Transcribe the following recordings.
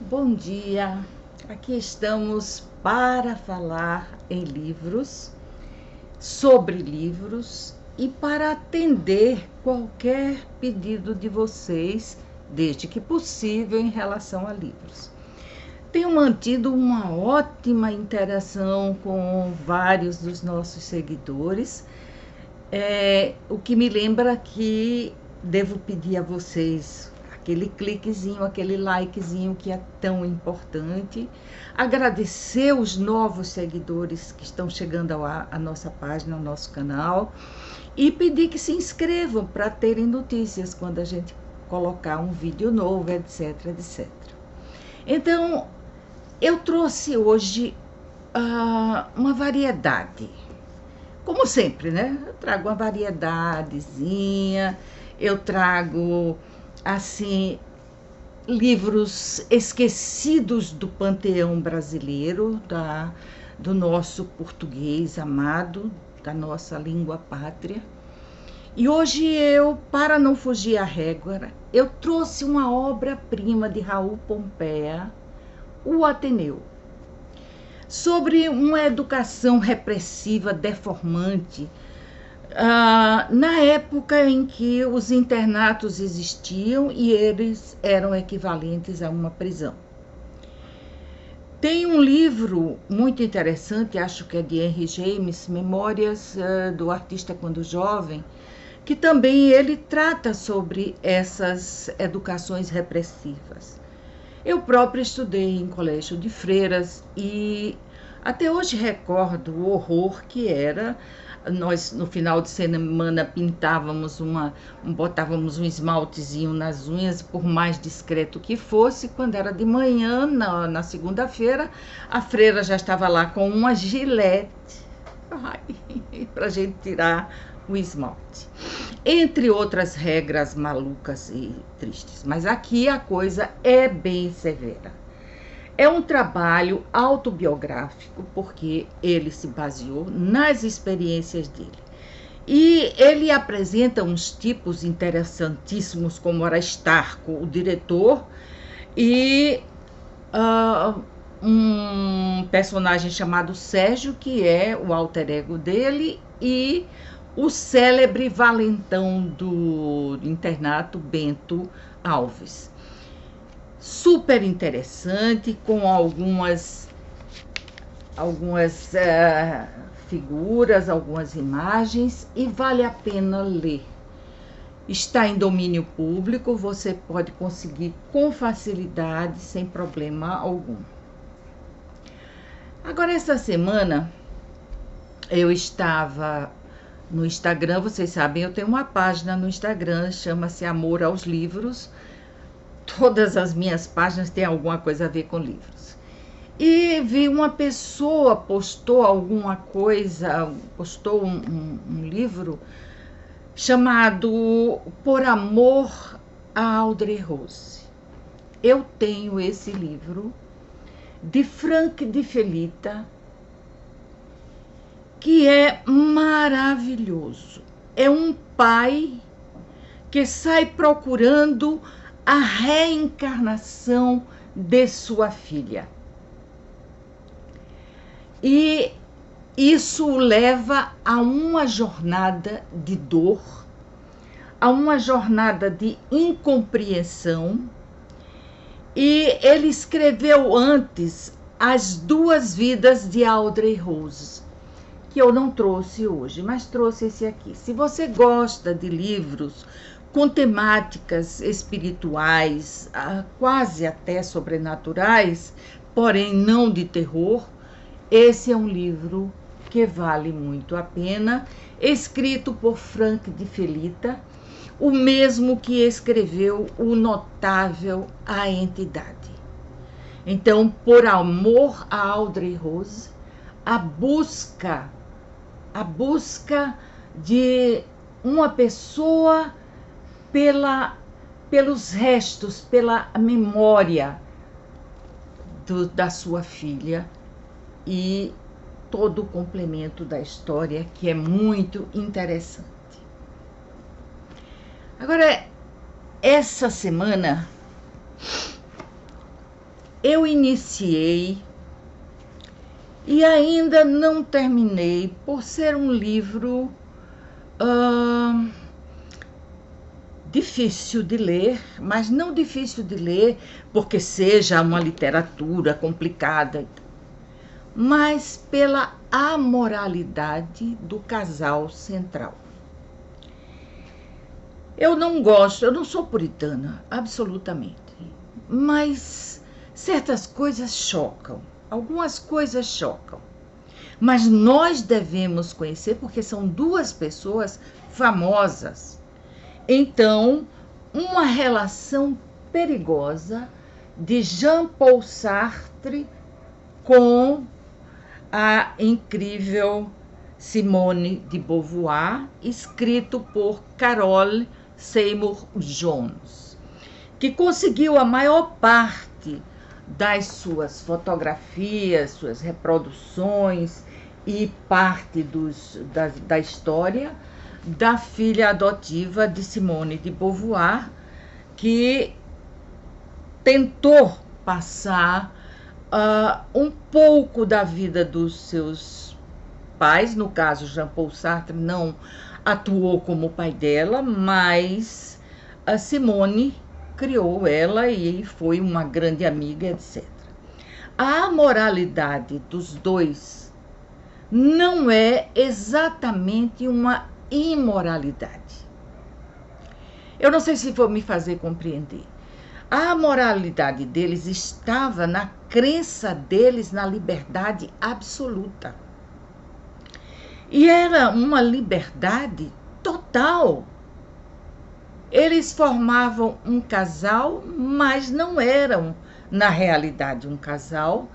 Bom dia, aqui estamos para falar em livros, sobre livros e para atender qualquer pedido de vocês, desde que possível, em relação a livros. Tenho mantido uma ótima interação com vários dos nossos seguidores, o que me lembra que devo pedir a vocês aquele cliquezinho, aquele likezinho que é tão importante. Agradecer os novos seguidores que estão chegando à nossa página, ao nosso canal. E pedir que se inscrevam para terem notícias quando a gente colocar um vídeo novo, etc, etc. Então, eu trouxe hoje uma variedade. Como sempre, né? Eu trago uma variedadezinha, eu trago assim, livros esquecidos do panteão brasileiro, do nosso português amado, da nossa língua pátria. E hoje eu, para não fugir à régua, eu trouxe uma obra-prima de Raul Pompeia, O Ateneu, sobre uma educação repressiva, deformante, na época em que os internatos existiam e eles eram equivalentes a uma prisão. Tem um livro muito interessante, acho que é de Henry James, Memórias do Artista Quando Jovem, que também ele trata sobre essas educações repressivas. Eu própria estudei em colégio de freiras e até hoje recordo o horror que era. Nós, no final de semana, botávamos um esmaltezinho nas unhas, por mais discreto que fosse. Quando era de manhã, na segunda-feira, a freira já estava lá com uma gilete para a gente tirar o esmalte. Entre outras regras malucas e tristes. Mas aqui a coisa é bem severa. É um trabalho autobiográfico, porque ele se baseou nas experiências dele. E ele apresenta uns tipos interessantíssimos, como Aristarco, o diretor, e um personagem chamado Sérgio, que é o alter ego dele, e o célebre valentão do internato, Bento Alves. Super interessante, com algumas figuras, algumas imagens, e vale a pena ler. Está em domínio público, você pode conseguir com facilidade, sem problema algum. Agora, essa semana, eu estava no Instagram, vocês sabem, eu tenho uma página no Instagram, chama-se Amor aos Livros. Todas as minhas páginas têm alguma coisa a ver com livros. E vi uma pessoa postou alguma coisa, postou um livro chamado Por Amor a Audrey Rose. Eu tenho esse livro de Frank de Felita, que é maravilhoso. É um pai que sai procurando a reencarnação de sua filha. E isso o leva a uma jornada de dor, a uma jornada de incompreensão. E ele escreveu antes As Duas Vidas de Audrey Rose, que eu não trouxe hoje, mas trouxe esse aqui. Se você gosta de livros com temáticas espirituais, quase até sobrenaturais, porém não de terror, esse é um livro que vale muito a pena, escrito por Frank de Felita, o mesmo que escreveu o notável A Entidade. Então, Por Amor a Audrey Rose, a busca de uma pessoa pelos restos, pela memória da sua filha, e todo o complemento da história, que é muito interessante. Agora, essa semana eu iniciei e ainda não terminei, por ser um livro difícil de ler, mas não difícil de ler porque seja uma literatura complicada, mas pela amoralidade do casal central. Eu não gosto, eu não sou puritana, absolutamente, mas certas coisas chocam, algumas coisas chocam. Mas nós devemos conhecer porque são duas pessoas famosas. Então, uma relação perigosa de Jean-Paul Sartre com a incrível Simone de Beauvoir, escrito por Carole Seymour Jones, que conseguiu a maior parte das suas fotografias, suas reproduções e parte da história da filha adotiva de Simone de Beauvoir, que tentou passar um pouco da vida dos seus pais. No caso, Jean-Paul Sartre não atuou como pai dela, mas a Simone criou ela e foi uma grande amiga, etc. A moralidade dos dois não é exatamente uma imoralidade. Eu não sei se vou me fazer compreender. A moralidade deles estava na crença deles na liberdade absoluta. E era uma liberdade total. Eles formavam um casal, mas não eram, na realidade, um casal,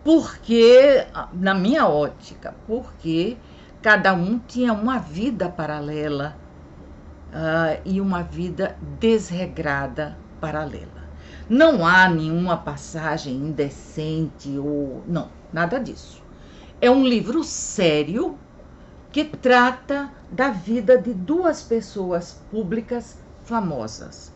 porque, na minha ótica, porque cada um tinha uma vida paralela e uma vida desregrada paralela. Não há nenhuma passagem indecente ou... não, nada disso. É um livro sério que trata da vida de duas pessoas públicas famosas.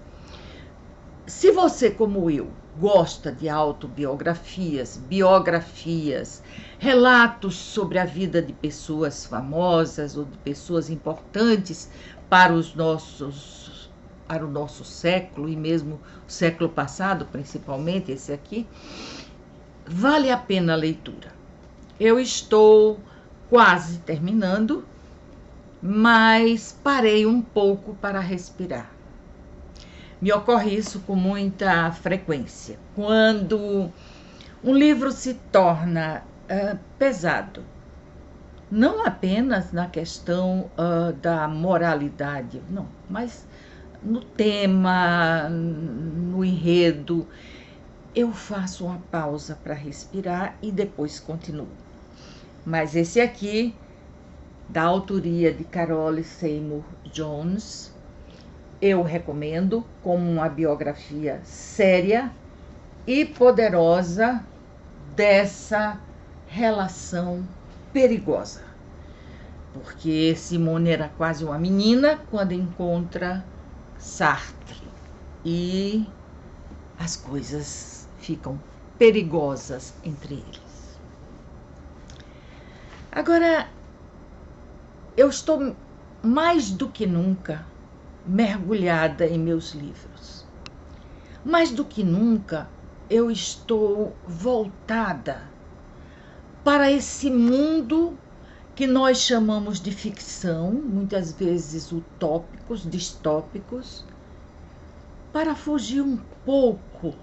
Se você, como eu, gosta de autobiografias, biografias, relatos sobre a vida de pessoas famosas ou de pessoas importantes para o nosso século e mesmo o século passado, principalmente esse aqui, vale a pena a leitura. Eu estou quase terminando, mas parei um pouco para respirar. Me ocorre isso com muita frequência. Quando um livro se torna pesado, não apenas na questão da moralidade, não, mas no tema, no enredo, eu faço uma pausa para respirar e depois continuo. Mas esse aqui, da autoria de Carole Seymour Jones, eu recomendo como uma biografia séria e poderosa dessa relação perigosa. Porque Simone era quase uma menina quando encontra Sartre e as coisas ficam perigosas entre eles. Agora, eu estou mais do que nunca mergulhada em meus livros. Mais do que nunca, eu estou voltada para esse mundo que nós chamamos de ficção, muitas vezes utópicos, distópicos, para fugir um pouco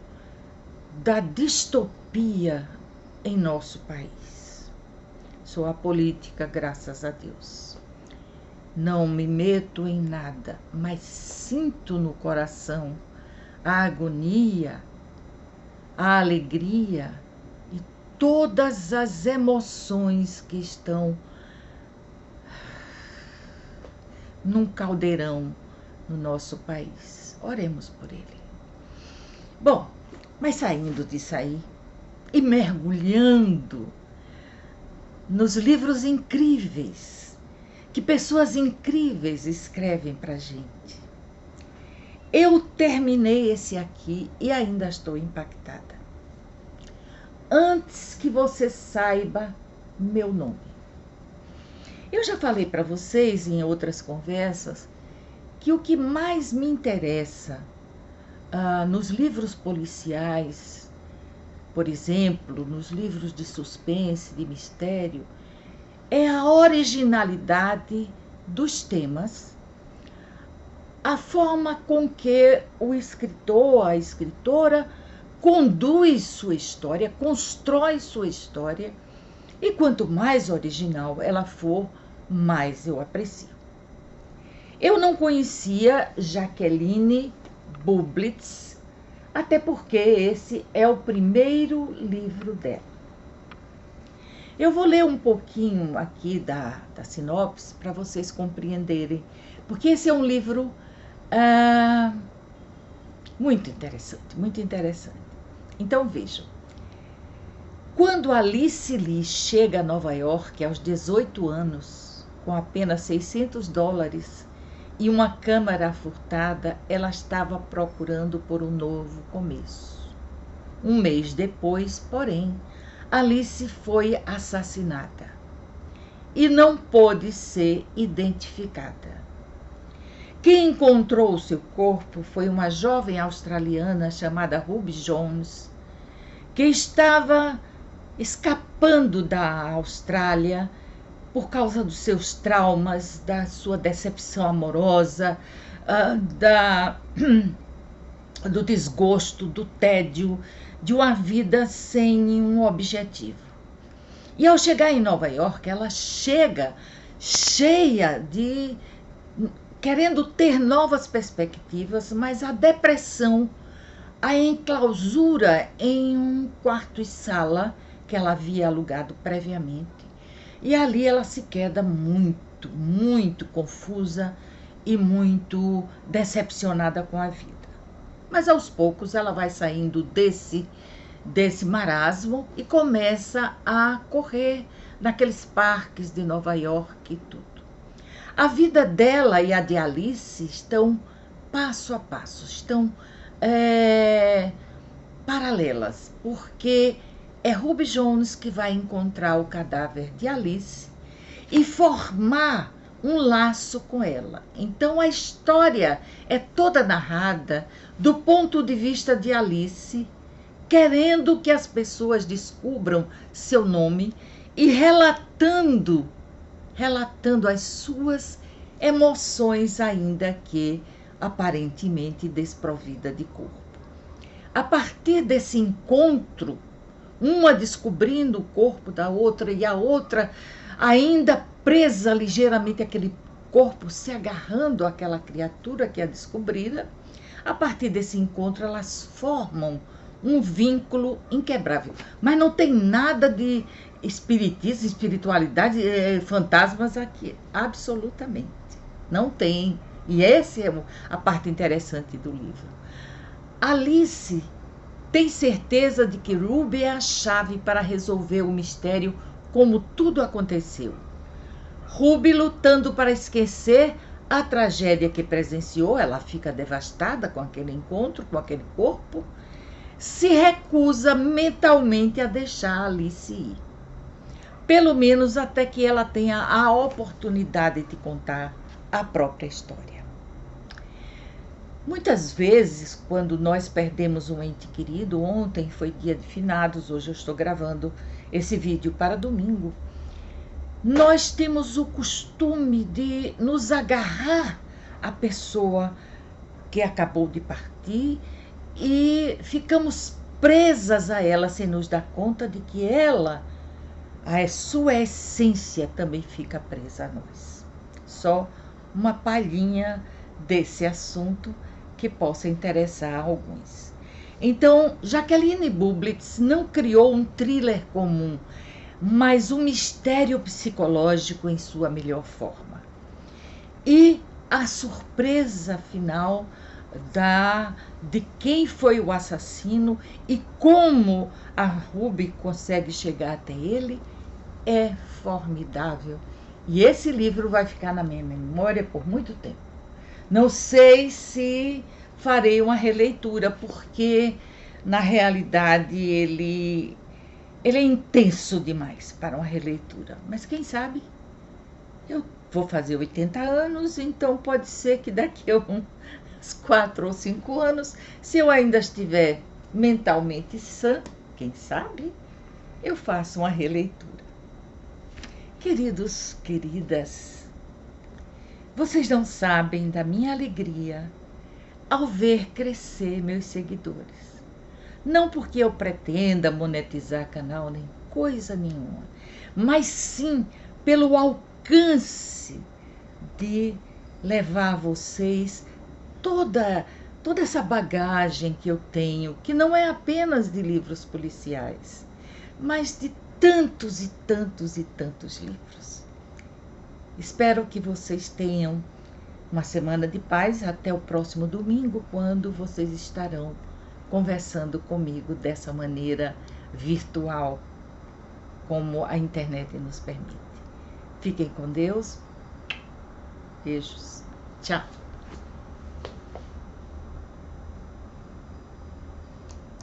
da distopia em nosso país. Sou apolítica, graças a Deus. Não me meto em nada, mas sinto no coração a agonia, a alegria e todas as emoções que estão num caldeirão no nosso país. Oremos por ele. Bom, mas saindo disso aí e mergulhando nos livros incríveis que pessoas incríveis escrevem pra gente. Eu terminei esse aqui e ainda estou impactada. antes que você saiba meu nome. Eu já falei para vocês em outras conversas que o que mais me interessa nos livros policiais, por exemplo, nos livros de suspense, de mistério, é a originalidade dos temas, a forma com que o escritor, a escritora, conduz sua história, constrói sua história, e quanto mais original ela for, mais eu aprecio. Eu não conhecia Jacqueline Bublitz, até porque esse é o primeiro livro dela. Eu vou ler um pouquinho aqui da sinopse para vocês compreenderem, porque esse é um livro muito interessante, muito interessante. Então vejam, quando Alice Lee chega a Nova York aos 18 anos, com apenas $600 e uma câmera furtada, ela estava procurando por um novo começo. Um mês depois, porém, Alice foi assassinada e não pôde ser identificada. Quem encontrou seu corpo foi uma jovem australiana chamada Ruby Jones, que estava escapando da Austrália por causa dos seus traumas, da sua decepção amorosa, do desgosto, do tédio, de uma vida sem nenhum objetivo. E ao chegar em Nova York, ela chega cheia de querendo ter novas perspectivas, mas a depressão a enclausura em um quarto e sala que ela havia alugado previamente. E ali ela se queda muito, muito confusa e muito decepcionada com a vida. Mas aos poucos ela vai saindo desse marasmo e começa a correr naqueles parques de Nova York e tudo. A vida dela e a de Alice estão passo a passo, estão paralelas, porque é Ruby Jones que vai encontrar o cadáver de Alice e formar um laço com ela. Então a história é toda narrada do ponto de vista de Alice, querendo que as pessoas descubram seu nome e relatando as suas emoções, ainda que aparentemente desprovida de corpo. A partir desse encontro, uma descobrindo o corpo da outra e a outra ainda presa ligeiramente àquele corpo, se agarrando àquela criatura que a descobrira, a partir desse encontro elas formam um vínculo inquebrável. Mas não tem nada de espiritismo, espiritualidade, fantasmas aqui, absolutamente. Não tem. E essa é a parte interessante do livro. Alice tem certeza de que Ruby é a chave para resolver o mistério, como tudo aconteceu. Ruby lutando para esquecer a tragédia que presenciou, ela fica devastada com aquele encontro, com aquele corpo, se recusa mentalmente a deixar Alice ir. Pelo menos até que ela tenha a oportunidade de contar a própria história. Muitas vezes, quando nós perdemos um ente querido, ontem foi dia de finados, hoje eu estou gravando esse vídeo para domingo, nós temos o costume de nos agarrar à pessoa que acabou de partir e ficamos presas a ela sem nos dar conta de que ela, a sua essência, também fica presa a nós. Só uma palhinha desse assunto que possa interessar a alguns. Então, Jacqueline Bublitz não criou um thriller comum, mas um mistério psicológico em sua melhor forma. E a surpresa final de quem foi o assassino e como a Ruby consegue chegar até ele é formidável. E esse livro vai ficar na minha memória por muito tempo. Não sei se farei uma releitura, porque na realidade ele ele é intenso demais para uma releitura. Mas quem sabe? Eu vou fazer 80 anos, então pode ser que daqui a uns 4 ou 5 anos, se eu ainda estiver mentalmente sã, quem sabe, eu faço uma releitura. Queridos, queridas, vocês não sabem da minha alegria ao ver crescer meus seguidores. Não porque eu pretenda monetizar canal, nem coisa nenhuma, mas sim pelo alcance de levar a vocês toda essa bagagem que eu tenho, que não é apenas de livros policiais, mas de tantos e tantos e tantos livros. Espero que vocês tenham uma semana de paz até o próximo domingo, quando vocês estarão conversando comigo dessa maneira virtual, como a internet nos permite. Fiquem com Deus. Beijos. Tchau.